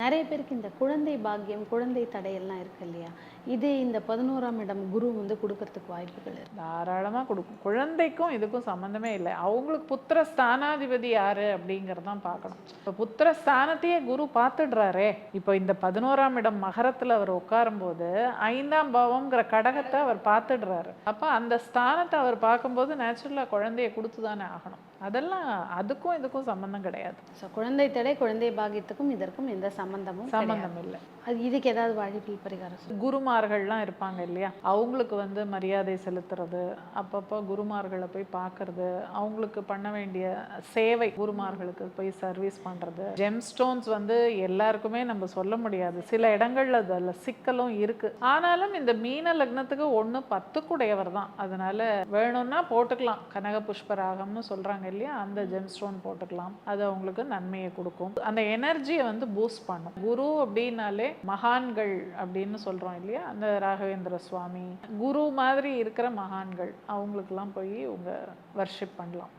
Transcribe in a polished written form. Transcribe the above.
நெறைய பேருக்கு இந்த குழந்தை பாக்கியம், குழந்தை தடையெல்லாம் இருக்கு இல்லையா? இது இந்த 11ஆம் இடம் குரு வந்து குடுக்கறதுக்கு வாய்ப்புகள் இருக்கு. தாராளமா குடுக்கும். குழந்தைக்கும் இதுக்கும் சம்மந்தமே இல்ல. அவங்களுக்கு புத்திர ஸ்தானாதிபதி யாரு அப்படிங்கிறது தான் பார்க்கணும். இப்ப புத்திர ஸ்தானத்தையே குரு பார்த்துடுறாரே! இப்ப இந்த 11ஆம் இடம் மகரத்துல அவர் உட்காரும்போது 5ஆம் பாவம்ங்கிற கடகத்த அவர் பார்த்துடுறாரு. அப்ப அந்த ஸ்தானத்த அவர் பார்க்கும்போது நேச்சுரலா குழந்தைய குடுத்து தானே ஆகணும். அதெல்லாம் அதுக்கும் இதுக்கும் சம்மந்தம் கிடையாது. குழந்தை தடை, குழந்தை பாக்கியத்துக்கும் இதற்கும் எந்த சம்மந்தமும் கிடையாது. சம்மந்தம் இல்ல. அது இதுக்கு ஏதாவது வழிகள் பரிகாரம் சொல்லுங்க. குருமார்கள்லாம் இருப்பாங்க இல்லையா? அவங்களுக்கு வந்து மரியாதை செலுத்துறது, அப்பப்போ குருமார்கள போய் பார்க்கறது, அவங்களுக்கு பண்ண வேண்டிய சேவை, குருமார்களுக்கு போய் சர்வீஸ் பண்றது. ஜெம்ஸ்டோன்ஸ் வந்து எல்லாருக்குமே நம்ம சொல்ல முடியாது. சில இடங்கள்ல அதுல சிக்கலும் இருக்கு. ஆனாலும் இந்த மீன லக்னத்துக்கு 1 10 தான். அதனால வேணும்னா போட்டுக்கலாம். கனக புஷ்பராகம்னு சொல்றாங்க இல்லையா? அந்த ஜெம்ஸ்டோன் போட்டுக்கலாம். அது அவங்களுக்கு நன்மையை கொடுக்கும். அந்த எனர்ஜியை வந்து பூஸ்ட் பண்ணும். குரு அப்படின்னாலே மகான்கள் அப்படின்னு சொல்றோம் இல்லையா? அந்த ராகவேந்திர சுவாமி குரு மாதிரி இருக்கிற மகான்கள் அவங்களுக்கெல்லாம் போய் உங்க வர்ஷிப் பண்ணலாம்.